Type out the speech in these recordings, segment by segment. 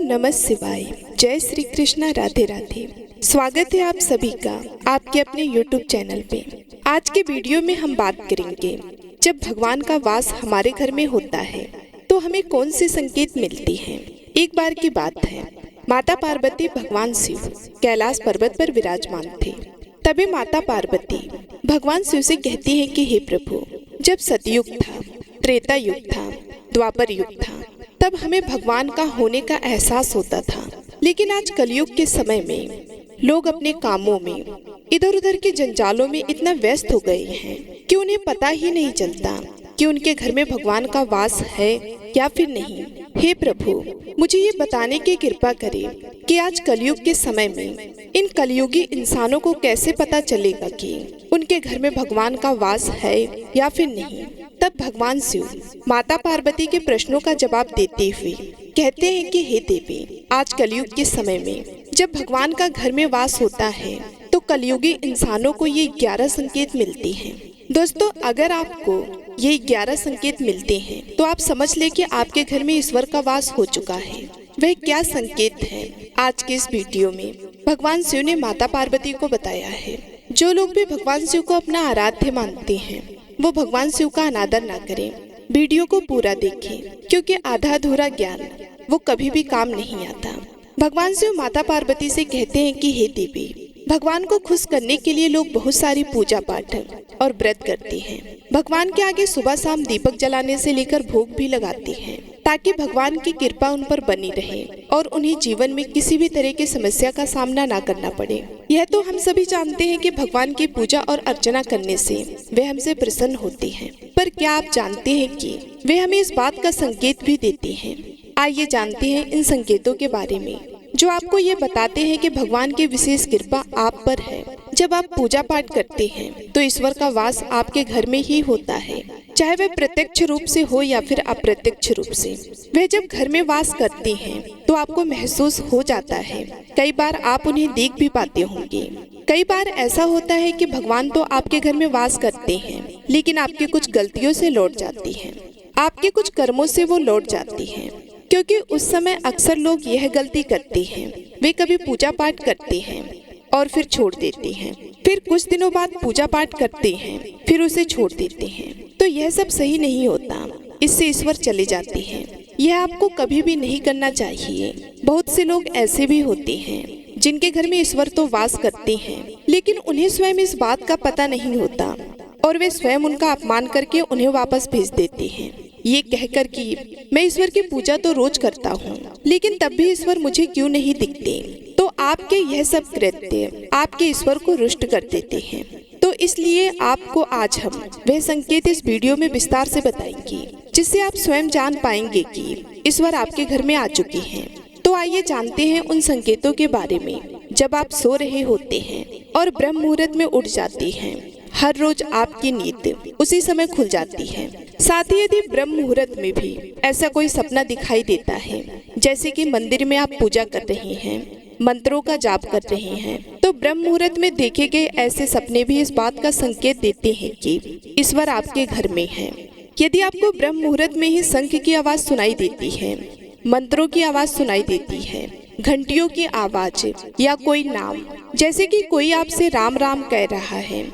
नमः शिवाय। जय श्री कृष्णा, राधे राधे। स्वागत है आप सभी का आपके अपने YouTube चैनल पे। आज के वीडियो में हम बात करेंगे, जब भगवान का वास हमारे घर में होता है तो हमें कौन से संकेत मिलती हैं। एक बार की बात है, माता पार्वती भगवान शिव कैलाश पर्वत पर विराजमान थे। तभी माता पार्वती भगवान शिव से कहती है कि हे प्रभु, जब सतयुग था, त्रेता युग था, द्वापर युग था, तब हमें भगवान का होने का एहसास होता था। लेकिन आज कलयुग के समय में लोग अपने कामों में, इधर उधर के जंजालों में इतना व्यस्त हो गए हैं कि उन्हें पता ही नहीं चलता कि उनके घर में भगवान का वास है या फिर नहीं। हे प्रभु, मुझे ये बताने की कृपा करें कि आज कलयुग के समय में इन कलयुगी इंसानों को कैसे पता चलेगा कि उनके घर में भगवान का वास है या फिर नहीं। तब भगवान शिव माता पार्वती के प्रश्नों का जवाब देते हुए कहते हैं कि हे देवी, आज कलयुग के समय में जब भगवान का घर में वास होता है तो कलयुगी इंसानों को ये 11 संकेत मिलते हैं। दोस्तों, अगर आपको ये 11 संकेत मिलते हैं तो आप समझ ले कि आपके घर में ईश्वर का वास हो चुका है। वह क्या संकेत है, आज के इस वीडियो में भगवान शिव ने माता पार्वती को बताया है। जो लोग भी भगवान शिव को अपना आराध्य मानते हैं वो भगवान शिव का अनादर ना करें। वीडियो को पूरा देखें, क्योंकि आधा अधूरा ज्ञान वो कभी भी काम नहीं आता। भगवान शिव माता पार्वती से कहते हैं कि हे देवी, भगवान को खुश करने के लिए लोग बहुत सारी पूजा पाठ और व्रत करते हैं। भगवान के आगे सुबह शाम दीपक जलाने से लेकर भोग भी लगाते हैं, ताकि भगवान की कृपा उन पर बनी रहे और उन्हें जीवन में किसी भी तरह की समस्या का सामना ना करना पड़े। यह तो हम सभी जानते हैं कि भगवान की पूजा और अर्चना करने से वे हमसे प्रसन्न होते हैं, पर क्या आप जानते हैं कि वे हमें इस बात का संकेत भी देते हैं। आइए जानते हैं इन संकेतों के बारे में, जो आपको ये बताते हैं कि भगवान की विशेष कृपा आप पर है। जब आप पूजा पाठ करते हैं तो ईश्वर का वास आपके घर में ही होता है, चाहे वह प्रत्यक्ष रूप से हो या फिर अप्रत्यक्ष रूप से। वह जब घर में वास करते हैं तो आपको महसूस हो जाता है। कई बार आप उन्हें देख भी पाते होंगे। कई बार ऐसा होता है कि भगवान तो आपके घर में वास करते हैं, लेकिन आपकी कुछ गलतियों से लौट जाती हैं, आपके कुछ कर्मों से वो लौट जाती हैं। क्योंकि उस समय अक्सर लोग यह गलती करते हैं, वे कभी पूजा पाठ करते हैं और फिर छोड़ देते हैं, फिर कुछ दिनों बाद पूजा पाठ करते हैं, फिर उसे छोड़ देते हैं। तो यह सब सही नहीं होता, इससे ईश्वर चले जाते हैं। यह आपको कभी भी नहीं करना चाहिए। बहुत से लोग ऐसे भी होते हैं जिनके घर में ईश्वर तो वास करते हैं, लेकिन उन्हें स्वयं इस बात का पता नहीं होता और वे स्वयं उनका अपमान करके उन्हें वापस भेज देते हैं, ये कहकर कि मैं ईश्वर की पूजा तो रोज करता हूँ, लेकिन तब भी ईश्वर मुझे क्यों नहीं दिखते। तो आपके यह सब कृत्य आपके ईश्वर को रुष्ट कर देते हैं। तो इसलिए आपको आज हम वह संकेत इस वीडियो में विस्तार से बताएंगे, जिससे आप स्वयं जान पाएंगे कि ईश्वर आपके घर में आ चुके हैं। तो आइए जानते हैं उन संकेतों के बारे में। जब आप सो रहे होते हैं और ब्रह्म मुहूर्त में उठ जाती हैं, हर रोज आपकी नींद उसी समय खुल जाती है। साथ ही यदि ब्रह्म मुहूर्त में भी ऐसा कोई सपना दिखाई देता है, जैसे कि मंदिर में आप पूजा कर रहे हैं, मंत्रों का जाप कर रहे हैं, तो ब्रह्म मुहूर्त में देखे गए ऐसे सपने भी इस बात का संकेत देते हैं कि ईश्वर आपके घर में है। यदि आपको ब्रह्म मुहूर्त में ही शंख की आवाज सुनाई देती है, मंत्रों की आवाज सुनाई देती है, घंटियों की आवाज या कोई नाम, जैसे कि कोई आपसे राम राम कह रहा है,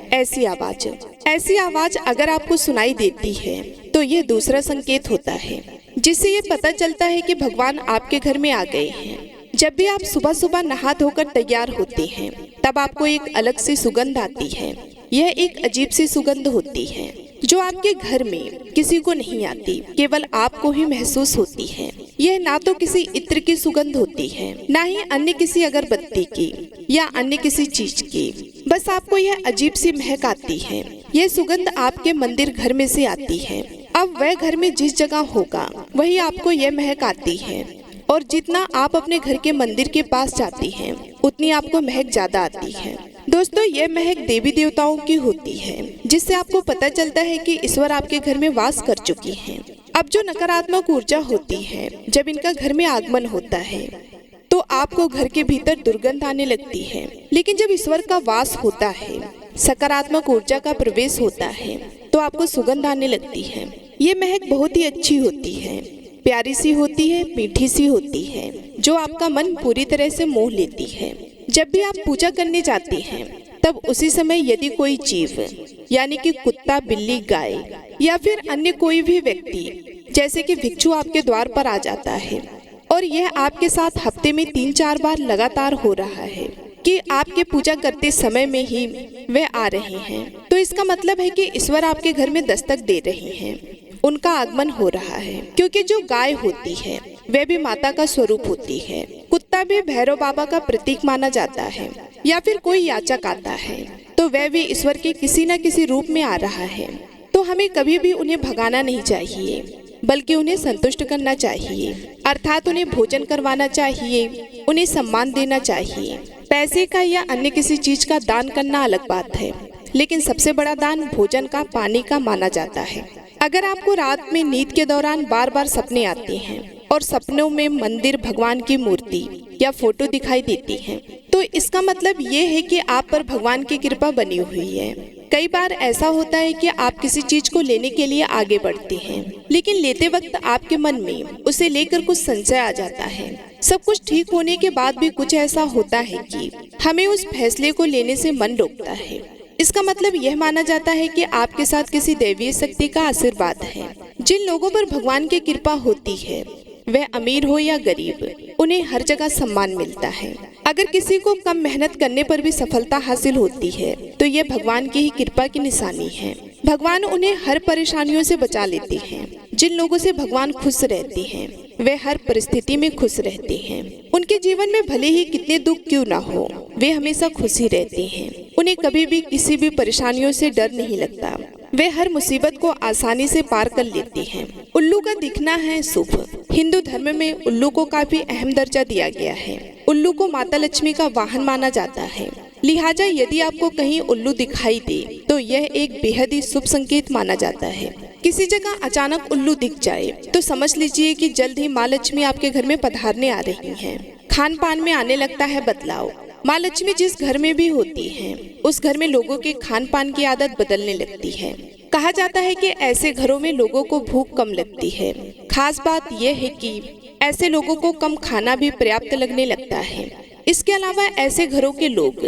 ऐसी आवाज अगर आपको सुनाई देती है तो यह दूसरा संकेत होता है, जिससे ये पता चलता है कि भगवान आपके घर में आ गए हैं। जब भी आप सुबह सुबह नहा धोकर तैयार होते हैं, तब आपको एक अलग सी सुगंध आती है। यह एक अजीब सी सुगंध होती है जो आपके घर में किसी को नहीं आती, केवल आपको ही महसूस होती है। यह ना तो किसी इत्र की सुगंध होती है, ना ही अन्य किसी अगरबत्ती की या अन्य किसी चीज की। बस आपको यह अजीब सी महक आती है। यह सुगंध आपके मंदिर घर में से आती है। अब वह घर में जिस जगह होगा वही आपको यह महक आती है, और जितना आप अपने घर के मंदिर के पास जाती हैं, उतनी आपको महक ज्यादा आती है। दोस्तों, यह महक देवी देवताओं की होती है, जिससे आपको पता चलता है कि ईश्वर आपके घर में वास कर चुकी हैं। अब जो नकारात्मक ऊर्जा होती है, जब इनका घर में आगमन होता है तो आपको घर के भीतर दुर्गंध आने लगती है। लेकिन जब ईश्वर का वास होता है, सकारात्मक ऊर्जा का प्रवेश होता है, तो आपको सुगंध आने लगती है। ये महक बहुत ही अच्छी होती है। प्यारी सी होती है, मीठी सी होती है, जो आपका मन पूरी तरह से मोह लेती है। जब भी आप पूजा करने जाते हैं तब उसी समय यदि कोई जीव यानी कि कुत्ता, बिल्ली, गाय या फिर अन्य कोई भी व्यक्ति जैसे कि भिक्षु आपके द्वार पर आ जाता है और यह आपके साथ हफ्ते में 3-4 बार लगातार हो रहा है कि आपके पूजा करते समय में ही वे आ रहे हैं, तो इसका मतलब है कि ईश्वर आपके घर में दस्तक दे रहे हैं, उनका आगमन हो रहा है। क्योंकि जो गाय होती है वह भी माता का स्वरूप होती है, कुत्ता भी भैरव बाबा का प्रतीक माना जाता है, या फिर कोई याचक आता है तो वह भी ईश्वर के किसी न किसी रूप में आ रहा है। तो हमें कभी भी उन्हें भगाना नहीं चाहिए, बल्कि उन्हें संतुष्ट करना चाहिए, अर्थात उन्हें भोजन करवाना चाहिए, उन्हें सम्मान देना चाहिए। पैसे का या अन्य किसी चीज का दान करना अलग बात है, लेकिन सबसे बड़ा दान भोजन का, पानी का माना जाता है। अगर आपको रात में नींद के दौरान बार बार सपने आते हैं और सपनों में मंदिर, भगवान की मूर्ति या फोटो दिखाई देती है, तो इसका मतलब ये है कि आप पर भगवान की कृपा बनी हुई है। कई बार ऐसा होता है कि आप किसी चीज को लेने के लिए आगे बढ़ते हैं, लेकिन लेते वक्त आपके मन में उसे लेकर कुछ संशय आ जाता है। सब कुछ ठीक होने के बाद भी कुछ ऐसा होता है कि हमें उस फैसले को लेने से मन रोकता है। इसका मतलब यह माना जाता है कि आपके साथ किसी दैवीय शक्ति का आशीर्वाद है। जिन लोगों पर भगवान की कृपा होती है, वह अमीर हो या गरीब, उन्हें हर जगह सम्मान मिलता है। अगर किसी को कम मेहनत करने पर भी सफलता हासिल होती है तो यह भगवान की ही कृपा की निशानी है। भगवान उन्हें हर परेशानियों से बचा लेते हैं। जिन लोगों से भगवान खुश रहते हैं वे हर परिस्थिति में खुश रहते हैं। उनके जीवन में भले ही कितने दुख क्यों ना हो, वे हमेशा खुश ही रहते हैं। उन्हें कभी भी किसी भी परेशानियों से डर नहीं लगता। वे हर मुसीबत को आसानी से पार कर लेते हैं। उल्लू का दिखना है शुभ। हिंदू धर्म में उल्लू को काफी अहम दर्जा दिया गया है। उल्लू को माता लक्ष्मी का वाहन माना जाता है। लिहाजा यदि आपको कहीं उल्लू दिखाई दे तो यह एक बेहद ही शुभ संकेत माना जाता है। किसी जगह अचानक उल्लू दिख जाए तो समझ लीजिए कि जल्द ही माँ लक्ष्मी आपके घर में पधारने आ रही हैं। खान पान में आने लगता है बदलाव। माँ लक्ष्मी जिस घर में भी होती हैं, उस घर में लोगों के खान पान की आदत बदलने लगती है। कहा जाता है कि ऐसे घरों में लोगों को भूख कम लगती है। खास बात यह है कि ऐसे लोगों को कम खाना भी पर्याप्त लगने लगता है। इसके अलावा ऐसे घरों के लोग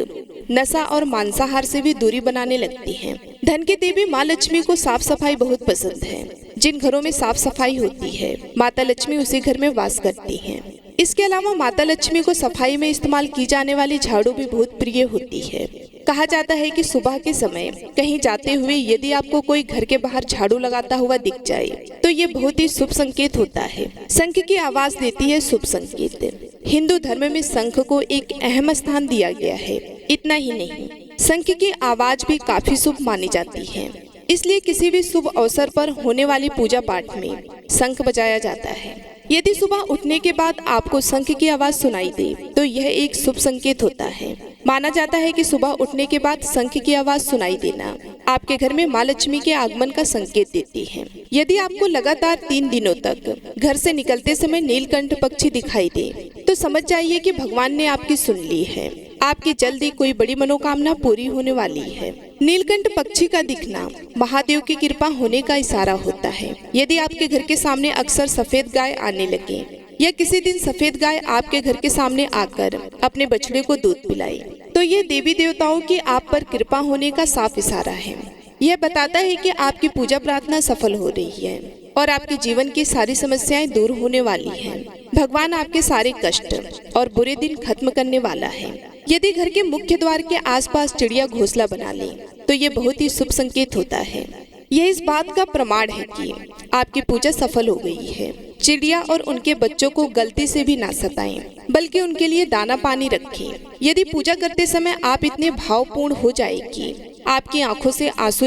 नशा और मांसाहार से भी दूरी बनाने लगती हैं। धन की देवी माँ लक्ष्मी को साफ सफाई बहुत पसंद है। जिन घरों में साफ सफाई होती है, माता लक्ष्मी उसी घर में वास करती हैं। इसके अलावा माता लक्ष्मी को सफाई में इस्तेमाल की जाने वाली झाड़ू भी बहुत प्रिय होती है। कहा जाता है कि सुबह के समय कहीं जाते हुए यदि आपको कोई घर के बाहर झाड़ू लगाता हुआ दिख जाए तो ये बहुत ही शुभ संकेत होता है। शंख की आवाज देती है शुभ संकेत। हिंदू धर्म में शंख को एक अहम स्थान दिया गया है। इतना ही नहीं, शंख की आवाज भी काफी शुभ मानी जाती है। इसलिए किसी भी शुभ अवसर पर होने वाली पूजा पाठ में शंख बजाया जाता है। यदि सुबह उठने के बाद आपको शंख की आवाज सुनाई दे तो यह एक शुभ संकेत होता है। माना जाता है कि सुबह उठने के बाद शंख की आवाज सुनाई देना आपके घर में माँ लक्ष्मी के आगमन का संकेत देती है। यदि आपको लगातार 3 दिनों तक घर से निकलते समय नीलकंठ पक्षी दिखाई दे तो समझ जाइए कि भगवान ने आपकी सुन ली है। आपकी जल्दी कोई बड़ी मनोकामना पूरी होने वाली है। नीलकंठ पक्षी का दिखना महादेव की कृपा होने का इशारा होता है। यदि आपके घर के सामने अक्सर सफेद गाय आने लगे या किसी दिन सफेद गाय आपके घर के सामने आकर अपने बछड़े को दूध पिलाई तो ये देवी देवताओं की आप पर कृपा होने का साफ इशारा है। यह बताता है कि आपकी पूजा प्रार्थना सफल हो रही है और आपके जीवन की सारी समस्याएं दूर होने वाली हैं। भगवान आपके सारे कष्ट और बुरे दिन खत्म करने वाला है। यदि घर के मुख्य द्वार के आसपास चिड़िया घोंसला बना ले तो ये बहुत ही शुभ संकेत होता है। यह इस बात का प्रमाण है कि आपकी पूजा सफल हो गई है। चिड़िया और उनके बच्चों को गलती से भी ना सताएं, बल्कि उनके लिए दाना पानी रखें। यदि पूजा करते समय आप इतने भावपूर्ण हो जाए कि आपकी आंखों से आंसू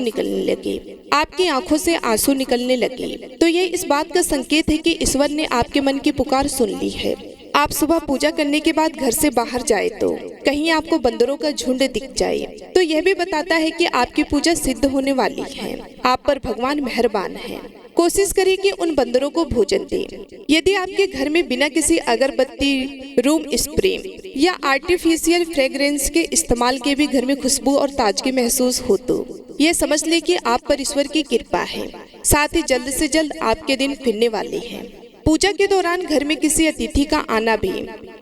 निकलने लगे तो ये इस बात का संकेत है कि ईश्वर ने आपके मन की पुकार सुन ली है। आप सुबह पूजा करने के बाद घर से बाहर जाए तो कहीं आपको बंदरों का झुंड दिख जाए तो यह भी बताता है कि आपकी पूजा सिद्ध होने वाली है। आप पर भगवान मेहरबान है। कोशिश करें कि उन बंदरों को भोजन दें। यदि आपके घर में बिना किसी अगरबत्ती, रूम स्प्रे या आर्टिफिशियल फ्रेग्रेंस के इस्तेमाल के भी घर में खुशबू और ताजगी महसूस हो तो ये समझ ले कि आप पर ईश्वर की कृपा है। साथ ही जल्द से जल्द आपके दिन फिरने वाले हैं। पूजा के दौरान घर में किसी अतिथि का आना भी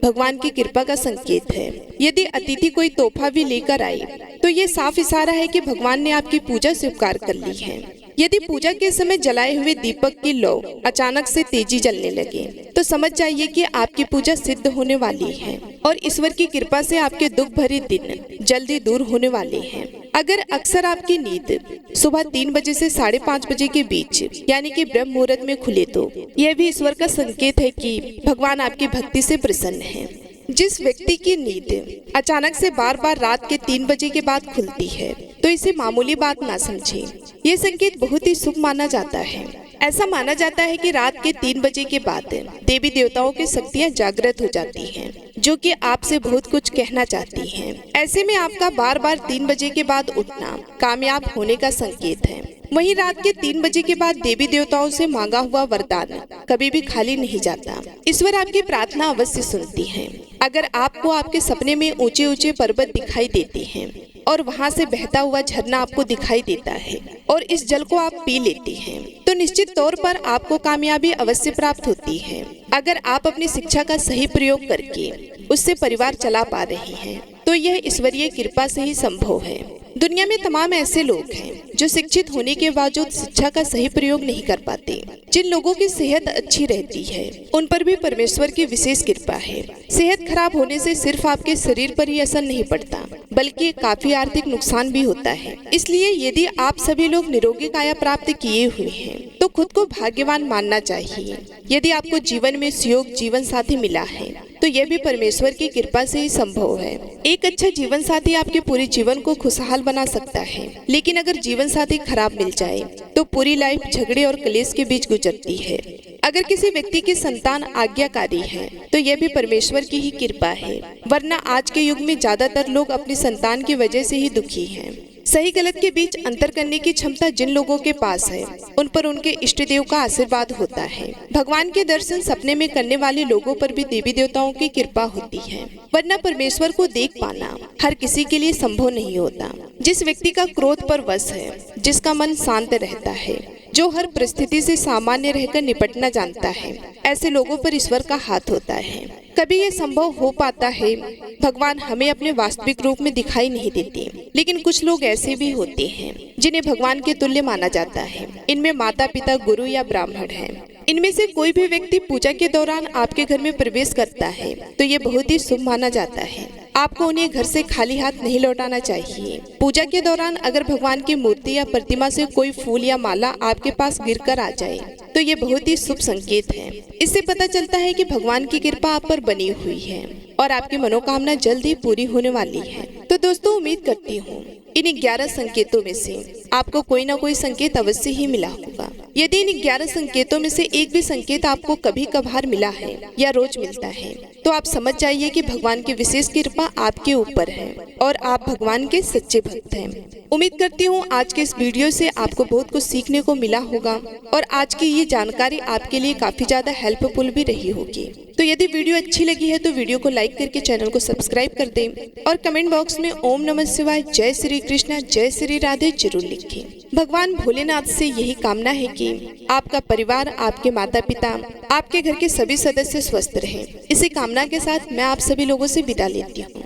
भगवान की कृपा का संकेत है। यदि अतिथि कोई तोहफा भी लेकर आए तो ये साफ इशारा है कि भगवान ने आपकी पूजा स्वीकार कर ली है। यदि पूजा के समय जलाए हुए दीपक की लौ अचानक से तेजी जलने लगे तो समझ जाइए कि आपकी पूजा सिद्ध होने वाली है और ईश्वर की कृपा से आपके दुख भरे दिन जल्दी दूर होने वाले हैं। अगर अक्सर आपकी नींद सुबह 3 बजे से 5:30 बजे के बीच यानी कि ब्रह्म मुहूर्त में खुले तो यह भी ईश्वर का संकेत है कि भगवान आपकी भक्ति से प्रसन्न है। जिस व्यक्ति की नींद अचानक से बार बार रात के 3 बजे के बाद खुलती है तो इसे मामूली बात ना समझें। ये संकेत बहुत ही शुभ माना जाता है। ऐसा माना जाता है कि रात के 3 बजे के बाद देवी देवताओं की शक्तियां जागृत हो जाती हैं, जो कि आपसे बहुत कुछ कहना चाहती हैं। ऐसे में आपका बार बार 3 बजे के बाद उठना कामयाब होने का संकेत है। वहीं रात के 3 बजे के बाद देवी देवताओं से मांगा हुआ वरदान कभी भी खाली नहीं जाता। ईश्वर आपकी प्रार्थना अवश्य सुनती है। अगर आपको आपके सपने में ऊंचे ऊंचे पर्वत दिखाई देते हैं और वहां से बहता हुआ झरना आपको दिखाई देता है और इस जल को आप पी लेते हैं तो निश्चित तौर पर आपको कामयाबी अवश्य प्राप्त होती है। अगर आप अपनी शिक्षा का सही प्रयोग करके उससे परिवार चला पा रहे हैं तो यह ईश्वरीय कृपा से ही संभव है। दुनिया में तमाम ऐसे लोग हैं जो शिक्षित होने के बावजूद शिक्षा का सही प्रयोग नहीं कर पाते। जिन लोगों की सेहत अच्छी रहती है उन पर भी परमेश्वर की विशेष कृपा है। सेहत खराब होने से सिर्फ आपके शरीर पर ही असर नहीं पड़ता बल्कि काफी आर्थिक नुकसान भी होता है। इसलिए यदि आप सभी लोग निरोगी काया प्राप्त किए हुए हैं तो खुद को भाग्यवान मानना चाहिए। यदि आपको जीवन में सुयोग जीवन साथी मिला है तो यह भी परमेश्वर की कृपा से ही संभव है। एक अच्छा जीवन साथी आपके पूरे जीवन को खुशहाल बना सकता है, लेकिन अगर जीवन साथी खराब मिल जाए तो पूरी लाइफ झगड़े और कलेश के बीच गुजरती है। अगर किसी व्यक्ति की संतान आज्ञाकारी है तो यह भी परमेश्वर की ही कृपा है, वरना आज के युग में ज्यादातर लोग अपनी संतान की वजह से ही दुखी हैं। सही गलत के बीच अंतर करने की क्षमता जिन लोगों के पास है उन पर उनके इष्ट देव का आशीर्वाद होता है। भगवान के दर्शन सपने में करने वाले लोगों पर भी देवी देवताओं की कृपा होती है, वरना परमेश्वर को देख पाना हर किसी के लिए संभव नहीं होता। जिस व्यक्ति का क्रोध पर वश है, जिसका मन शांत रहता है, जो हर परिस्थिति से सामान्य रहकर निपटना जानता है, ऐसे लोगों पर ईश्वर का हाथ होता है। कभी ये संभव हो पाता है भगवान हमें अपने वास्तविक रूप में दिखाई नहीं देते, लेकिन कुछ लोग ऐसे भी होते हैं जिन्हें भगवान के तुल्य माना जाता है। इनमें माता पिता गुरु या ब्राह्मण हैं। इनमें से कोई भी व्यक्ति पूजा के दौरान आपके घर में प्रवेश करता है तो ये बहुत ही शुभ माना जाता है। आपको उन्हें घर से खाली हाथ नहीं लौटाना चाहिए। पूजा के दौरान अगर भगवान की मूर्ति या प्रतिमा से कोई फूल या माला आपके पास गिरकर आ जाए तो ये बहुत ही शुभ संकेत है। इससे पता चलता है कि भगवान की कृपा आप पर बनी हुई है और आपकी मनोकामना जल्द ही पूरी होने वाली है। तो दोस्तों, उम्मीद करती हूँ इन 11 संकेतों में से आपको कोई ना कोई संकेत अवश्य ही मिला होगा। यदि इन 11 संकेतों में से एक भी संकेत आपको कभी कभार मिला है या रोज मिलता है तो आप समझ जाइए कि भगवान की विशेष कृपा आपके ऊपर है और आप भगवान के सच्चे भक्त हैं। उम्मीद करती हूँ आज के इस वीडियो से आपको बहुत कुछ सीखने को मिला होगा और आज की ये जानकारी आपके लिए काफी ज्यादा हेल्पफुल भी रही होगी। तो यदि वीडियो अच्छी लगी है तो वीडियो को लाइक करके चैनल को सब्सक्राइब कर दें और कमेंट बॉक्स में ओम नमः शिवाय, जय श्री कृष्णा, जय श्री राधे जरूर लिखें। भगवान भोलेनाथ से यही कामना है कि आपका परिवार, आपके माता पिता, आपके घर के सभी सदस्य स्वस्थ रहें। इसी कामना के साथ मैं आप सभी लोगों से विदा लेती हूँ।